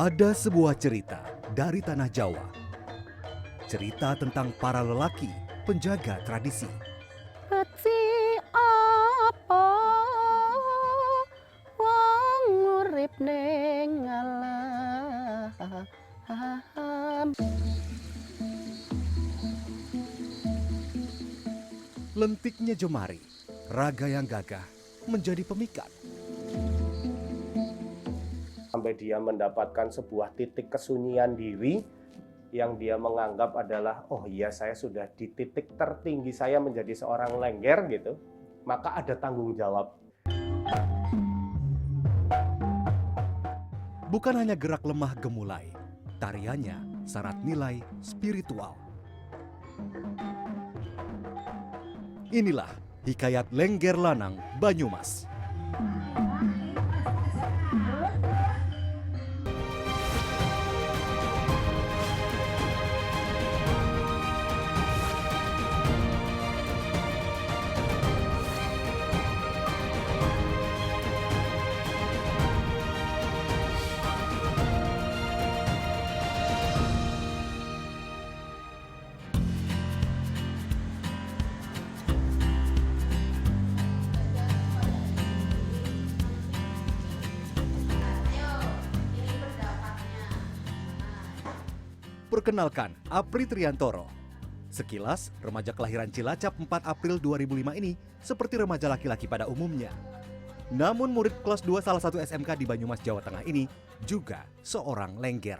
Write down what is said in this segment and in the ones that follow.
Ada sebuah cerita dari tanah Jawa. Cerita tentang para lelaki penjaga tradisi. Keci apa wong urip ning alam. Lentiknya jemari, raga yang gagah menjadi pemikat. Sampai dia mendapatkan sebuah titik kesunyian diri yang dia menganggap adalah, oh iya saya sudah di titik tertinggi saya menjadi seorang lengger gitu, maka ada tanggung jawab. Bukan hanya gerak lemah gemulai, tariannya syarat nilai spiritual. Inilah hikayat Lengger Lanang Banyumas. Perkenalkan, Apri Triantoro. Sekilas, remaja kelahiran Cilacap 4 April 2005 ini seperti remaja laki-laki pada umumnya. Namun murid kelas 2 salah satu SMK di Banyumas, Jawa Tengah ini juga seorang lengger.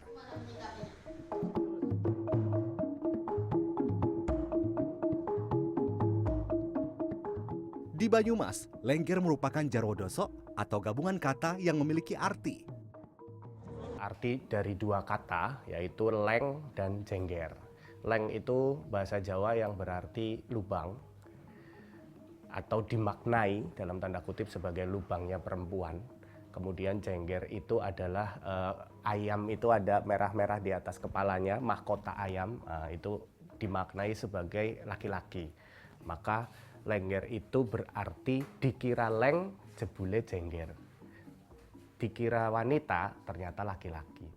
Di Banyumas, lengger merupakan jarwo doso atau gabungan kata yang memiliki arti. Arti dari dua kata yaitu leng dan jengger. Leng itu bahasa Jawa yang berarti lubang atau dimaknai dalam tanda kutip sebagai lubangnya perempuan. Kemudian jengger itu adalah ayam itu ada merah-merah di atas kepalanya, mahkota ayam itu dimaknai sebagai laki-laki. Maka lengger itu berarti dikira leng jebule jengger. Dikira wanita, ternyata laki-laki.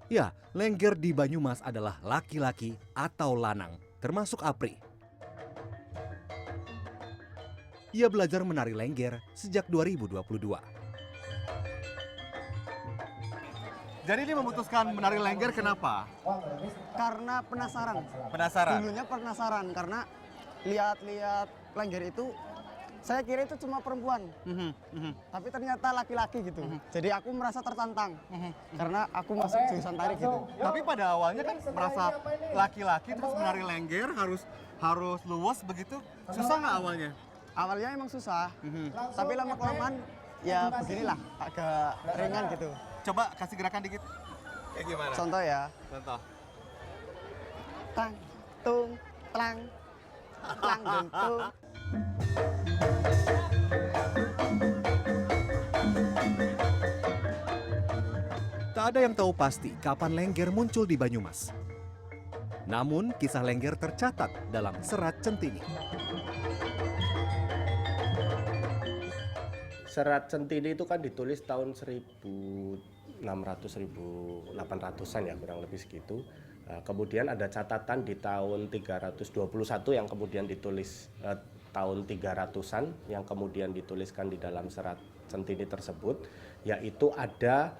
Ya, lengger di Banyumas adalah laki-laki atau lanang, termasuk Apri. Ia belajar menari lengger sejak 2022. Jadi ini memutuskan menari lengger kenapa? Karena penasaran. Penasaran? Dulunya penasaran karena lihat-lihat lengger itu saya kira itu cuma perempuan. Tapi ternyata laki-laki gitu. Jadi aku merasa tertantang karena aku masuk jurusan tari gitu. Tapi pada awalnya kan merasa laki-laki terus menari lengger harus luwes begitu. Susah nggak awalnya? Awalnya emang susah. Tapi lama-kelamaan ya beginilah agak ringan gitu. Coba kasih gerakan dikit. Kayak gimana? Contoh ya. Contoh. Tang, tung, tlang, tlang, dung, tung. Tak ada yang tahu pasti kapan lengger muncul di Banyumas. Namun, kisah lengger tercatat dalam Serat Centini. Serat Centini itu kan ditulis tahun 1600-1800-an ya, kurang lebih segitu. Kemudian ada catatan di tahun 321 yang kemudian ditulis tahun 300-an yang kemudian dituliskan di dalam Serat Centini tersebut, yaitu ada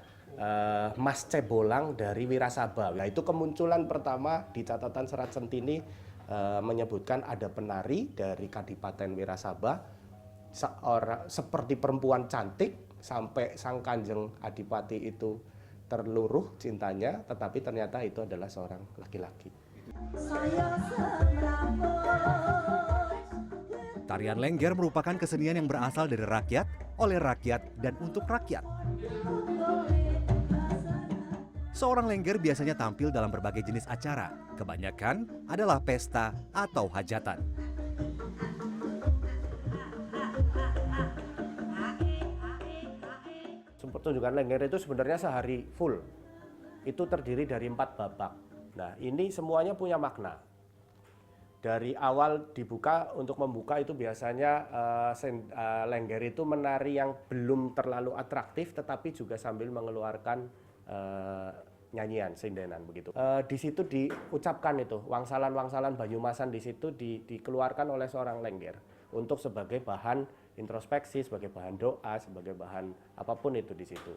Mas Cebolang dari Wirasaba. Nah, itu kemunculan pertama di catatan Serat Centini menyebutkan ada penari dari Kadipaten Wirasaba, seorang seperti perempuan cantik sampai sang Kanjeng Adipati itu terluruh cintanya, tetapi ternyata itu adalah seorang laki-laki. Tarian lengger merupakan kesenian yang berasal dari rakyat, oleh rakyat, dan untuk rakyat. Seorang lengger biasanya tampil dalam berbagai jenis acara, kebanyakan adalah pesta atau hajatan. Pertunjukan lengger itu sebenarnya sehari full. Itu terdiri dari 4 babak. Nah, ini semuanya punya makna. Dari awal dibuka, untuk membuka itu biasanya Lengger itu menari yang belum terlalu atraktif tetapi juga sambil mengeluarkan nyanyian, sindenan begitu. Di situ diucapkan itu wangsalan-wangsalan Banyumasan, di situ dikeluarkan oleh seorang Lengger untuk sebagai bahan introspeksi, sebagai bahan doa, sebagai bahan apapun itu di situ.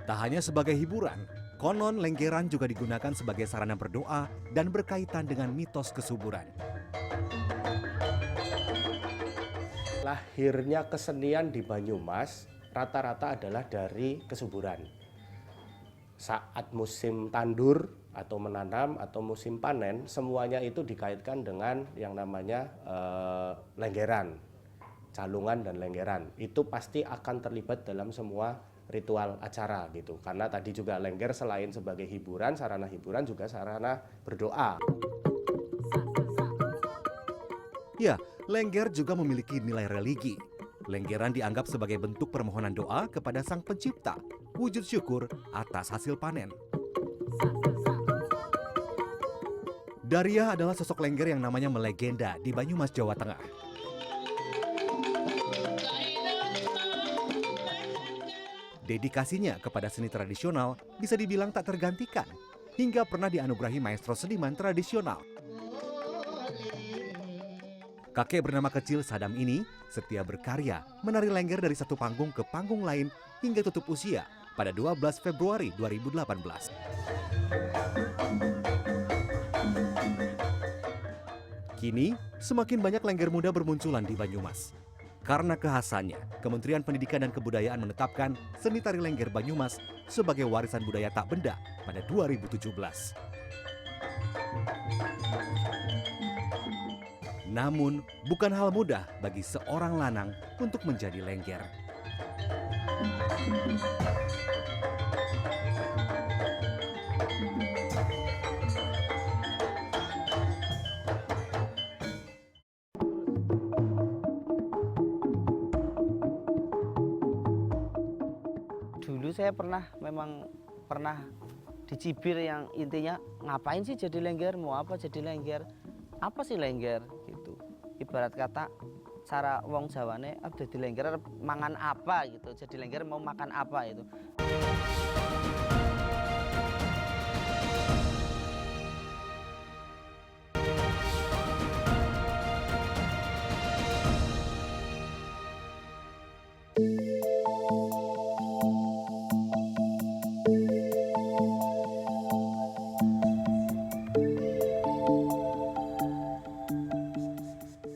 Tak hanya sebagai hiburan, konon lenggeran juga digunakan sebagai sarana berdoa dan berkaitan dengan mitos kesuburan. Lahirnya kesenian di Banyumas rata-rata adalah dari kesuburan. Saat musim tandur atau menanam atau musim panen, semuanya itu dikaitkan dengan yang namanya lenggeran, calungan dan lenggeran. Itu pasti akan terlibat dalam semua ritual acara gitu. Karena tadi juga Lengger selain sebagai hiburan, sarana hiburan juga sarana berdoa. Ya, Lengger juga memiliki nilai religi. Lenggeran dianggap sebagai bentuk permohonan doa kepada Sang Pencipta, wujud syukur atas hasil panen. Daria adalah sosok Lengger yang namanya melegenda di Banyumas, Jawa Tengah. Dedikasinya kepada seni tradisional bisa dibilang tak tergantikan, hingga pernah dianugerahi maestro seniman tradisional. Kakek bernama kecil Sadam ini setia berkarya menari Lengger dari satu panggung ke panggung lain hingga tutup usia pada 12 Februari 2018. Kini, semakin banyak Lengger muda bermunculan di Banyumas. Karena kekhasannya, Kementerian Pendidikan dan Kebudayaan menetapkan seni tari Lengger Banyumas sebagai warisan budaya tak benda pada 2017. Namun, bukan hal mudah bagi seorang lanang untuk menjadi Lengger. Dulu saya memang pernah dicibir yang intinya ngapain sih jadi Lengger, mau apa jadi Lengger, apa sih Lengger gitu. Ibarat kata cara wong Jawane jadi Lengger mangan apa gitu, jadi Lengger mau makan apa itu.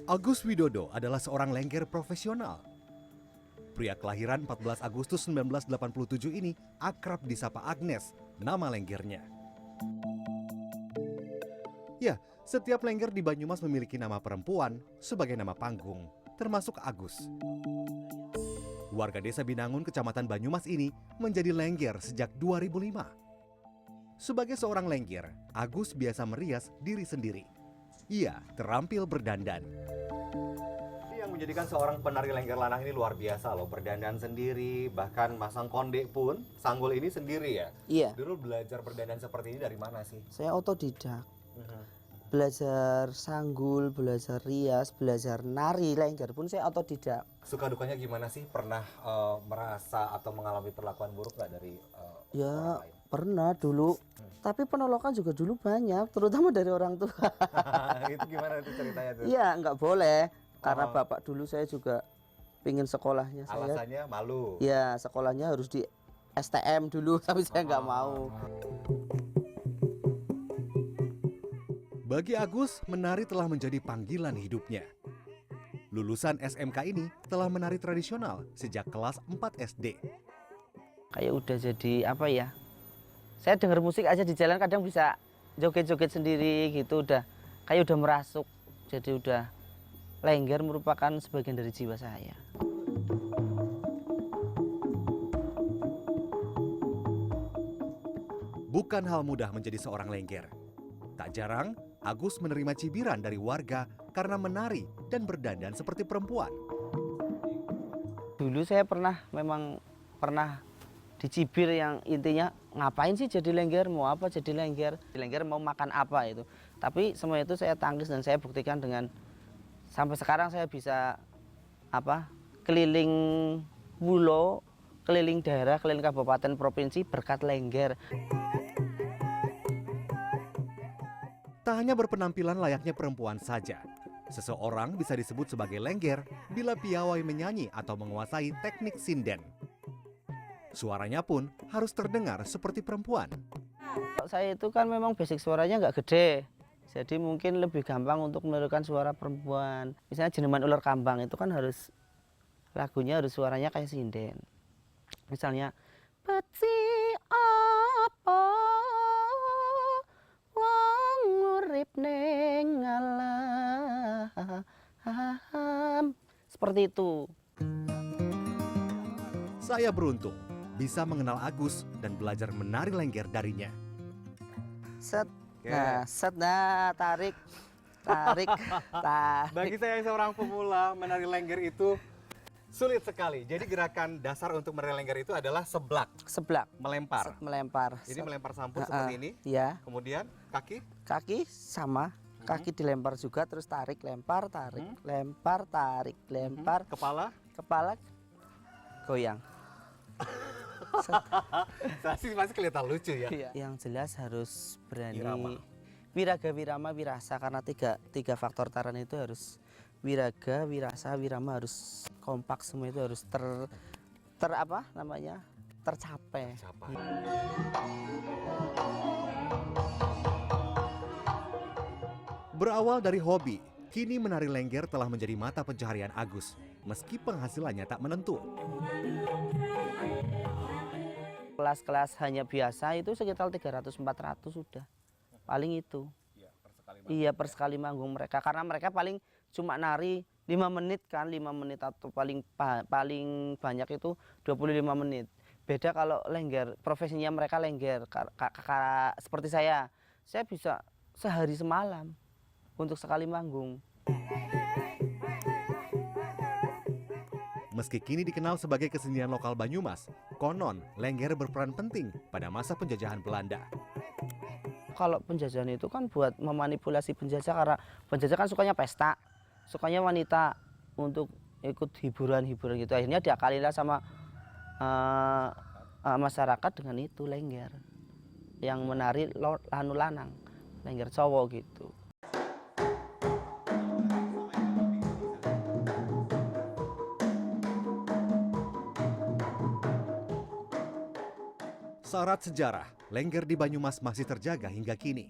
Agus Widodo adalah seorang Lengger profesional. Pria kelahiran 14 Agustus 1987 ini akrab disapa Agnes, nama Lenggernya. Ya, setiap Lengger di Banyumas memiliki nama perempuan sebagai nama panggung, termasuk Agus. Warga desa Binangun, Kecamatan Banyumas ini menjadi Lengger sejak 2005. Sebagai seorang Lengger, Agus biasa merias diri sendiri. Ia terampil berdandan. Yang menjadikan seorang penari Lengger lanang ini luar biasa loh, berdandan sendiri, bahkan masang konde pun, sanggul ini sendiri ya? Iya. Dulu belajar berdandan seperti ini dari mana sih? Saya otodidak. Belajar sanggul, belajar rias, belajar nari Lengger pun saya otodidak. Suka dukanya gimana sih? Pernah merasa atau mengalami perlakuan buruk nggak dari Ya orang lain? pernah dulu, tapi penolakan juga dulu banyak, terutama dari orang tua. Itu gimana itu ceritanya tuh? Iya nggak boleh, karena bapak dulu saya juga pingin sekolahnya saya. Alasannya malu? Ya sekolahnya harus di STM dulu, tapi saya nggak mau. Bagi Agus, menari telah menjadi panggilan hidupnya. Lulusan SMK ini telah menari tradisional sejak kelas 4 SD. Kayak udah jadi apa ya, saya denger musik aja di jalan kadang bisa joget-joget sendiri gitu, udah kayak udah merasuk, jadi udah Lengger merupakan sebagian dari jiwa saya. Bukan hal mudah menjadi seorang Lengger. Tak jarang, Agus menerima cibiran dari warga karena menari dan berdandan seperti perempuan. Dulu saya memang pernah dicibir yang intinya ngapain sih jadi lengger, mau apa jadi lengger mau makan apa itu. Tapi semua itu saya tangkis dan saya buktikan dengan sampai sekarang saya bisa keliling pulau, keliling daerah, keliling kabupaten provinsi berkat lengger. Tak hanya berpenampilan layaknya perempuan saja, seseorang bisa disebut sebagai lengger bila piawai menyanyi atau menguasai teknik sinden. Suaranya pun harus terdengar seperti perempuan. Saya itu kan memang basic suaranya nggak gede, jadi mungkin lebih gampang untuk menirukan suara perempuan. Misalnya Jeneman Ular Kambang itu kan harus lagunya harus suaranya kayak sinden. Misalnya Beci apa wong urip ning alam. seperti itu. Saya beruntung bisa mengenal Agus dan belajar menari lengger darinya. Set, Oke. tarik, tarik. Bagi saya yang seorang pemula, menari lengger itu sulit sekali. Jadi gerakan dasar untuk menari lengger itu adalah seblak, Seblak, melempar. melempar. Ini melempar sampul seperti ini. Ya, Kemudian kaki. kaki sama, kaki dilempar juga, terus tarik, lempar, tarik, lempar, tarik, lempar, Kepala. kepala goyang. Pasti kelihatan lucu ya. Yang jelas harus berani. Irama. Wiraga, wirama, wirasa, karena tiga faktor taran itu harus wiraga, wirasa, wirama harus kompak, semua itu harus tercapai. Siapa? Berawal dari hobi, kini menari lengger telah menjadi mata pencaharian Agus, meski penghasilannya tak menentu. Kelas-kelas hanya biasa itu sekitar 300-400 sudah. Paling itu. Iya, per sekali manggung mereka. Karena mereka paling cuma nari 5 menit kan, 5 menit atau paling banyak itu 25 menit. Beda kalau lengger, profesinya mereka lengger. Seperti saya bisa sehari semalam untuk sekali manggung. Meski kini dikenal sebagai kesenian lokal Banyumas, konon lengger berperan penting pada masa penjajahan Belanda. Kalau penjajahan itu kan buat memanipulasi penjajah, karena penjajah kan sukanya pesta, sukanya wanita untuk ikut hiburan-hiburan gitu. Akhirnya diakalilah sama masyarakat dengan itu lengger, yang menari lanang, lengger cowok gitu. Syarat sejarah, lengger di Banyumas masih terjaga hingga kini.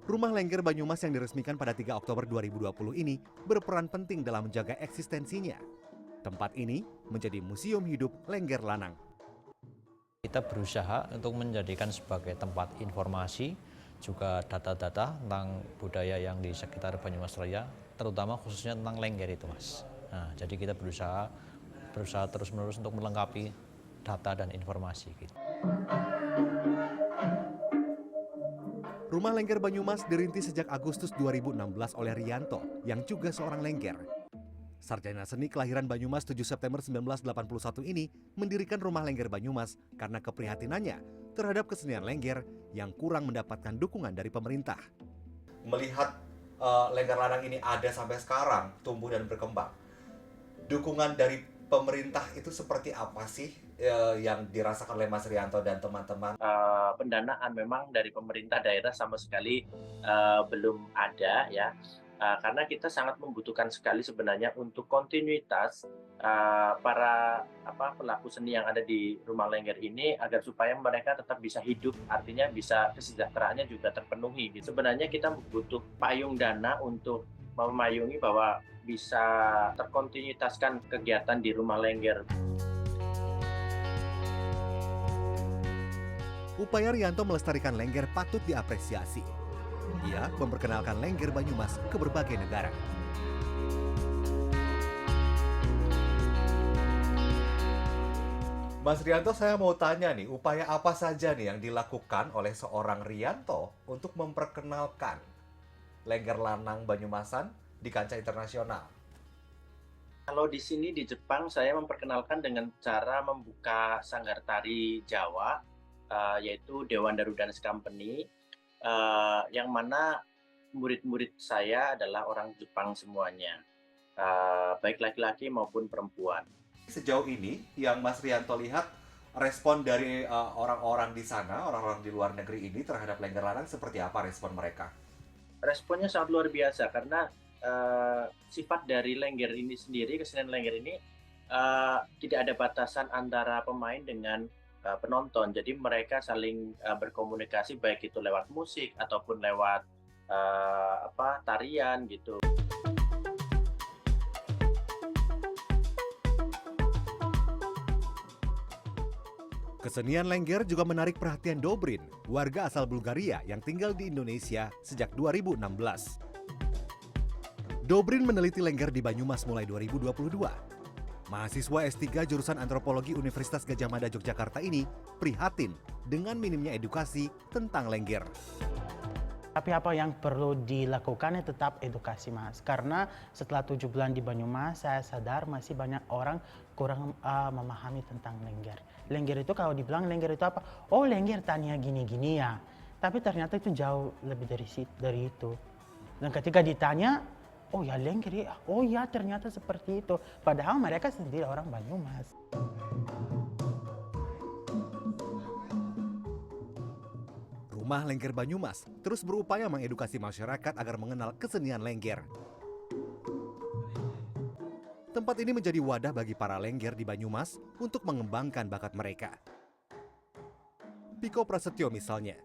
Rumah Lengger Banyumas yang diresmikan pada 3 Oktober 2020 ini berperan penting dalam menjaga eksistensinya. Tempat ini menjadi museum hidup lengger lanang. Kita berusaha untuk menjadikan sebagai tempat informasi, juga data-data tentang budaya yang di sekitar Banyumas Raya, terutama khususnya tentang lengger itu, Mas. Nah, jadi kita berusaha terus-menerus untuk melengkapi data dan informasi gitu. Rumah Lengger Banyumas dirintis sejak Agustus 2016 oleh Rianto, yang juga seorang lengger. Sarjana seni kelahiran Banyumas 7 September 1981 ini mendirikan Rumah Lengger Banyumas karena keprihatinannya terhadap kesenian lengger yang kurang mendapatkan dukungan dari pemerintah. Melihat lengger lanang ini ada sampai sekarang, tumbuh dan berkembang. Dukungan dari pemerintah itu seperti apa sih yang dirasakan oleh Mas Rianto dan teman-teman? Pendanaan memang dari pemerintah daerah sama sekali belum ada ya, karena kita sangat membutuhkan sekali sebenarnya untuk kontinuitas para pelaku seni yang ada di Rumah Lengger ini, agar supaya mereka tetap bisa hidup, artinya bisa kesejahteraannya juga terpenuhi. Sebenarnya kita butuh payung dana untuk memayungi bahwa bisa terkontinuitaskan kegiatan di Rumah Lengger. Upaya Rianto melestarikan lengger patut diapresiasi. Ia memperkenalkan lengger Banyumas ke berbagai negara. Mas Rianto, saya mau tanya nih, upaya apa saja nih yang dilakukan oleh seorang Rianto untuk memperkenalkan lengger lanang Banyumasan di kancah internasional? Kalau di sini di Jepang saya memperkenalkan dengan cara membuka sanggar tari Jawa, yaitu Dewan Daru Dance Company, yang mana murid-murid saya adalah orang Jepang semuanya, baik laki-laki maupun perempuan. Sejauh ini yang Mas Rianto lihat, respon dari orang-orang di sana, orang-orang di luar negeri ini terhadap Lengger Lanang seperti apa respon mereka? Responnya sangat luar biasa karena sifat dari lengger ini sendiri, kesenian lengger ini tidak ada batasan antara pemain dengan penonton. Jadi mereka saling berkomunikasi baik itu lewat musik ataupun lewat tarian gitu. Kesenian Lengger juga menarik perhatian Dobrin, warga asal Bulgaria yang tinggal di Indonesia sejak 2016. Dobrin meneliti Lengger di Banyumas mulai 2022. Mahasiswa S3 jurusan Antropologi Universitas Gadjah Mada Yogyakarta ini prihatin dengan minimnya edukasi tentang Lengger. Tapi apa yang perlu dilakukan tetap edukasi, Mas. Karena setelah 7 bulan di Banyumas, saya sadar masih banyak orang kurang memahami tentang Lengger. Lengger itu kalau dibilang Lengger itu apa? Oh, Lengger tania gini-gini ya. Tapi ternyata itu jauh lebih dari itu. Dan ketika ditanya, oh ya Lengger ya, oh ya ternyata seperti itu. Padahal mereka sendiri orang Banyumas. Rumah Lengger Banyumas terus berupaya mengedukasi masyarakat agar mengenal kesenian Lengger. Tempat ini menjadi wadah bagi para Lengger di Banyumas untuk mengembangkan bakat mereka. Piko Prasetyo misalnya,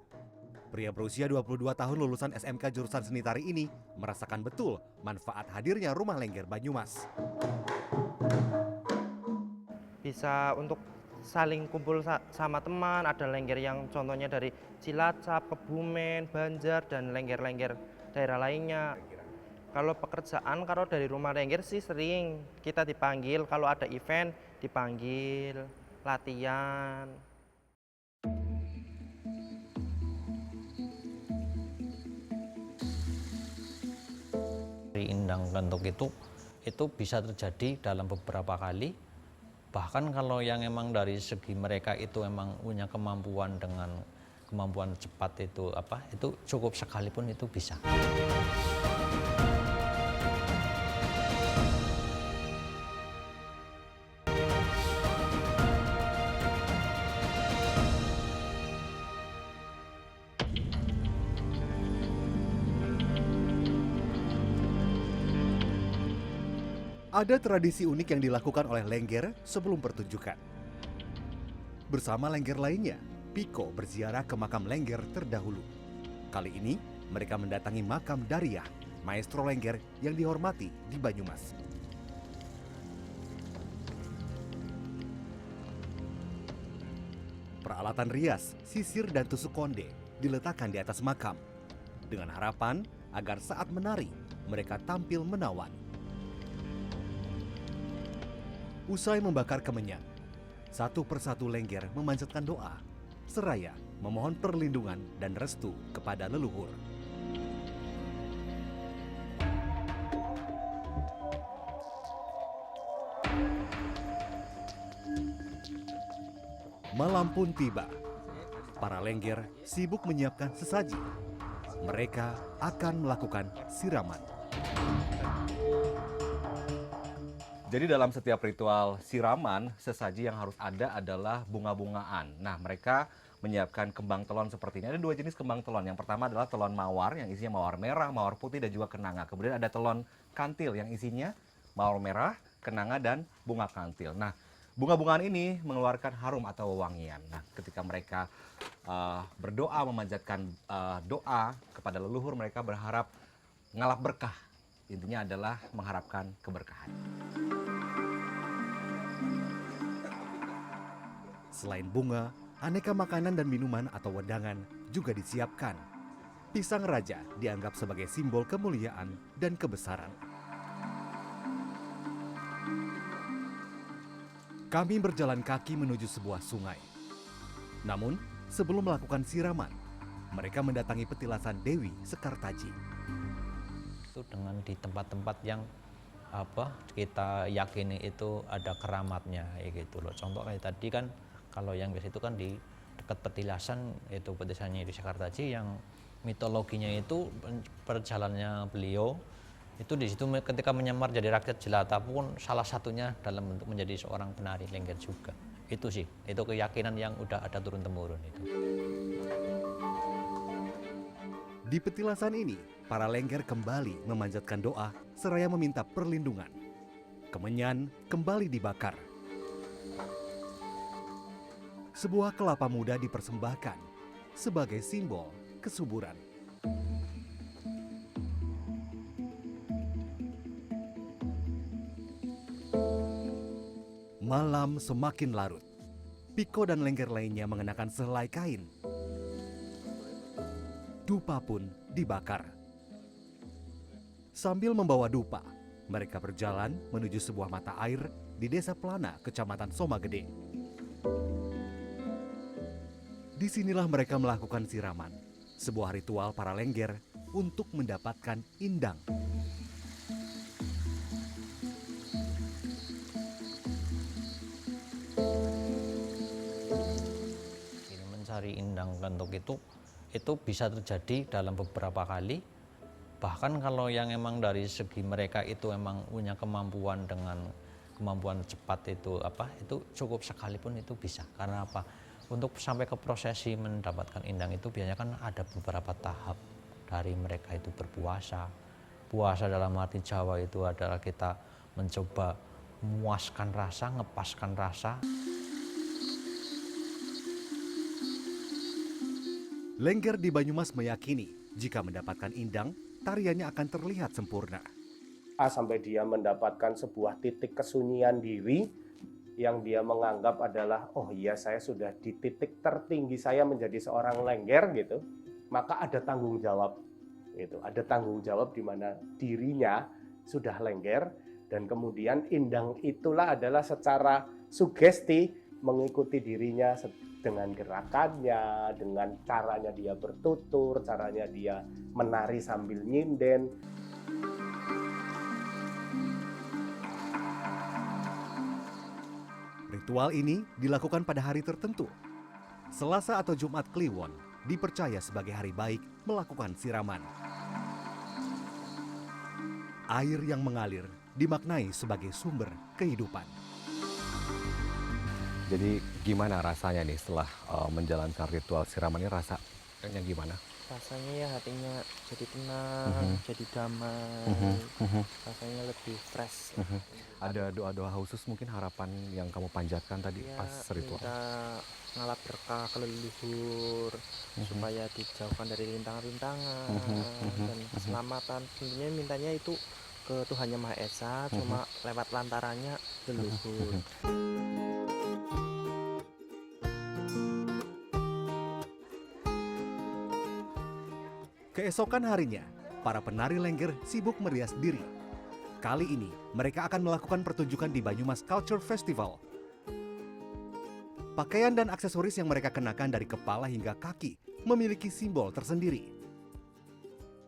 pria berusia 22 tahun lulusan SMK jurusan seni tari ini merasakan betul manfaat hadirnya rumah Lengger Banyumas. Bisa untuk saling kumpul sama teman, ada Lengger yang contohnya dari Cilacap, Kebumen, Banjar, dan Lengger-Lengger daerah lainnya. Kalau pekerjaan, kalau dari rumah Lengger sih sering kita dipanggil, kalau ada event dipanggil, latihan. Indang kentuk itu bisa terjadi dalam beberapa kali. Bahkan kalau yang emang dari segi mereka itu emang punya kemampuan dengan kemampuan cepat itu cukup sekalipun itu bisa. Ada tradisi unik yang dilakukan oleh Lengger sebelum pertunjukan. Bersama Lengger lainnya, Piko berziarah ke makam Lengger terdahulu. Kali ini, mereka mendatangi makam Dariah, maestro Lengger yang dihormati di Banyumas. Peralatan rias, sisir, dan tusuk konde diletakkan di atas makam, dengan harapan agar saat menari, mereka tampil menawan. Usai membakar kemenyan, satu persatu Lengger memanjatkan doa, seraya memohon perlindungan dan restu kepada leluhur. Malam pun tiba. Para Lengger sibuk menyiapkan sesaji. Mereka akan melakukan siraman. Jadi dalam setiap ritual siraman, sesaji yang harus ada adalah bunga-bungaan. Nah, mereka menyiapkan kembang telon seperti ini. Ada dua jenis kembang telon. Yang pertama adalah telon mawar yang isinya mawar merah, mawar putih, dan juga kenanga. Kemudian ada telon kantil yang isinya mawar merah, kenanga, dan bunga kantil. Nah, bunga-bungaan ini mengeluarkan harum atau wewangian. Nah, ketika mereka berdoa, memanjatkan doa kepada leluhur, mereka berharap ngalap berkah. Intinya adalah mengharapkan keberkahan. Selain bunga, aneka makanan dan minuman atau wedangan juga disiapkan. Pisang raja dianggap sebagai simbol kemuliaan dan kebesaran. Kami berjalan kaki menuju sebuah sungai. Namun, sebelum melakukan siraman, mereka mendatangi petilasan Dewi Sekartaji. Itu dengan di tempat-tempat yang kita yakini itu ada keramatnya gitu loh. Contoh kayak tadi kan kalau yang biasa itu kan di dekat petilasan, itu petilasannya di Sekartaji yang mitologinya itu perjalanannya beliau itu di situ ketika menyamar jadi rakyat jelata pun salah satunya dalam bentuk menjadi seorang penari lengger juga. Itu sih, itu keyakinan yang udah ada turun temurun itu. Di petilasan ini, para lengger kembali memanjatkan doa seraya meminta perlindungan. Kemenyan kembali dibakar. Sebuah kelapa muda dipersembahkan sebagai simbol kesuburan. Malam semakin larut. Piko dan lengger lainnya mengenakan sehelai kain. Dupa pun dibakar. Sambil membawa dupa, mereka berjalan menuju sebuah mata air di Desa Plana, Kecamatan Somagede. Disinilah mereka melakukan siraman, sebuah ritual para lengger untuk mendapatkan indang. Mencari indang kentuk itu bisa terjadi dalam beberapa kali. Bahkan kalau yang emang dari segi mereka itu emang punya kemampuan dengan kemampuan cepat itu cukup sekalipun itu bisa. Karena apa? Untuk sampai ke prosesi mendapatkan indang itu biasanya kan ada beberapa tahap. Dari mereka itu berpuasa. Puasa dalam arti Jawa itu adalah kita mencoba memuaskan rasa, ngepaskan rasa. Lengger di Banyumas meyakini jika mendapatkan indang, tariannya akan terlihat sempurna. Sampai dia mendapatkan sebuah titik kesunyian diri yang dia menganggap adalah, oh iya saya sudah di titik tertinggi saya menjadi seorang lengger gitu, maka ada tanggung jawab. Gitu. Ada tanggung jawab di mana dirinya sudah lengger dan kemudian indang itulah adalah secara sugesti mengikuti dirinya dengan gerakannya, dengan caranya dia bertutur, caranya dia menari sambil nyinden. Ritual ini dilakukan pada hari tertentu. Selasa atau Jumat Kliwon dipercaya sebagai hari baik melakukan siraman. Air yang mengalir dimaknai sebagai sumber kehidupan. Jadi gimana rasanya nih setelah menjalankan ritual siraman ini, rasanya gimana? Rasanya ya hatinya jadi tenang, jadi damai, rasanya lebih fresh. Ada doa-doa khusus mungkin harapan yang kamu panjatkan tadi Ya, pas ritual? minta ngalap berkah ke leluhur, supaya dijauhkan dari rintangan-rintangan dan keselamatan. Tentunya mintanya itu ke Tuhan Yang Maha Esa, cuma lewat lantarannya leluhur. Keesokan harinya, para penari lengger sibuk merias diri. Kali ini, mereka akan melakukan pertunjukan di Banyumas Culture Festival. Pakaian dan aksesoris yang mereka kenakan dari kepala hingga kaki memiliki simbol tersendiri.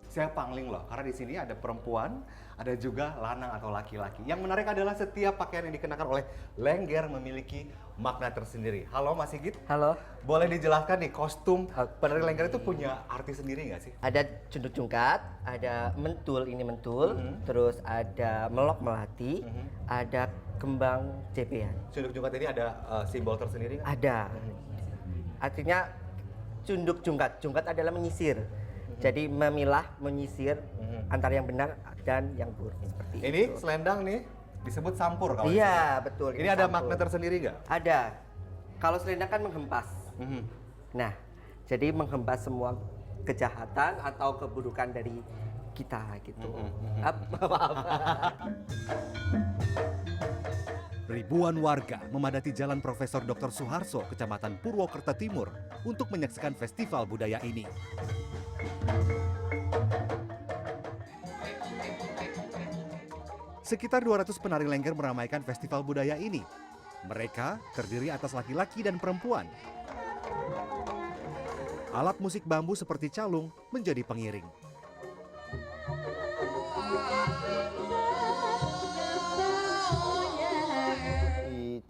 Saya pangling loh, karena di sini ada perempuan, ada juga lanang atau laki-laki. Yang menarik adalah setiap pakaian yang dikenakan oleh lengger memiliki makna tersendiri. Halo Mas Sigit. Halo. Boleh dijelaskan nih, kostum penari lengger itu punya arti sendiri nggak sih? Ada cunduk jungkat, ada mentul, ini mentul, terus ada melok melati, ada kembang jepean. Cunduk jungkat ini ada simbol tersendiri nggak? Ada. Artinya cunduk jungkat, jungkat adalah menyisir. Jadi memilah, menyisir antara yang benar dan yang buruk. Seperti Ini itu. selendang nih disebut sampur kalau Iya, betul. Ini ada sampur. makna tersendiri nggak? Ada. Kalau selendang kan menghempas. Nah, jadi menghempas semua kejahatan atau keburukan dari kita gitu. Ribuan warga memadati Jalan Profesor Dr. Suharso, Kecamatan Purwokerto Timur untuk menyaksikan festival budaya ini. Sekitar 200 penari lengger meramaikan festival budaya ini. Mereka terdiri atas laki-laki dan perempuan. Alat musik bambu seperti calung menjadi pengiring.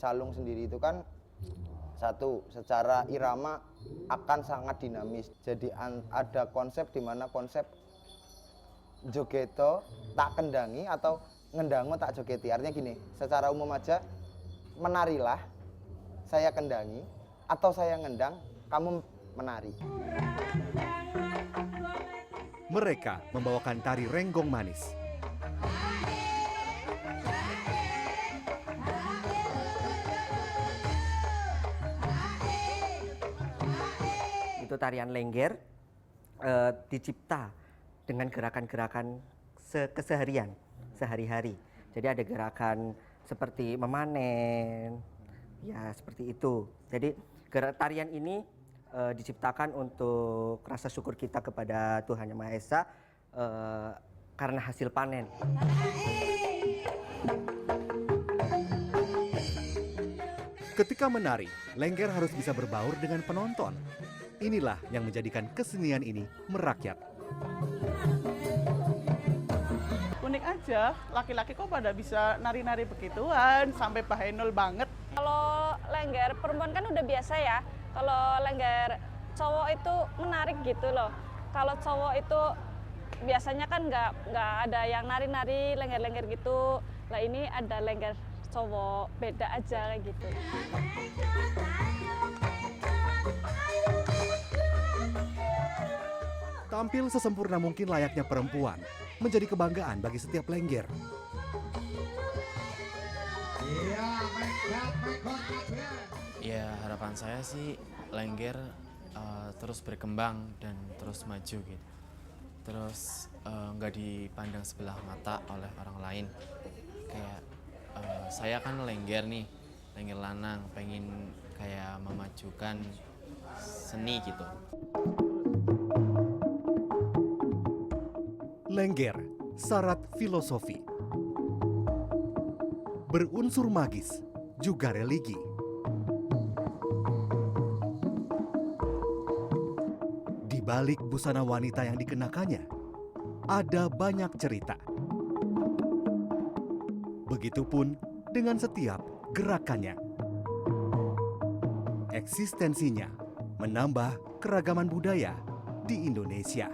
calung sendiri itu kan satu, secara irama akan sangat dinamis. Jadi ada konsep di mana konsep jogeto tak kendangi atau ngendango tak jogeti. Artinya gini, secara umum aja, menarilah, saya kendangi, atau saya ngendang, kamu menari. Mereka membawakan tari Renggong Manis. Itu tarian Lengger dicipta dengan gerakan-gerakan keseharian, sehari-hari. Jadi ada gerakan seperti memanen, ya seperti itu. Jadi tarian ini diciptakan untuk rasa syukur kita kepada Tuhan Yang Maha Esa karena hasil panen. Ketika menari, Lengger harus bisa berbaur dengan penonton. Inilah yang menjadikan kesenian ini merakyat. Unik aja, laki-laki kok pada bisa nari-nari begituan, sampai bahenul banget. Kalau Lengger perempuan kan udah biasa ya, kalau Lengger cowok itu menarik gitu loh. Kalau cowok itu biasanya kan nggak ada yang nari-nari Lengger-Lengger gitu. Lah ini ada Lengger cowok, beda aja kayak gitu. Tampil sesempurna mungkin layaknya perempuan, menjadi kebanggaan bagi setiap Lengger. Ya harapan saya sih Lengger terus berkembang dan terus maju gitu. Terus nggak dipandang sebelah mata oleh orang lain. Kayak saya kan Lengger nih, Lengger lanang, pengen kayak memajukan seni gitu. Lengger, syarat filosofi. Berunsur magis, juga religi. Di balik busana wanita yang dikenakannya, ada banyak cerita. Begitupun dengan setiap gerakannya. Eksistensinya menambah keragaman budaya di Indonesia.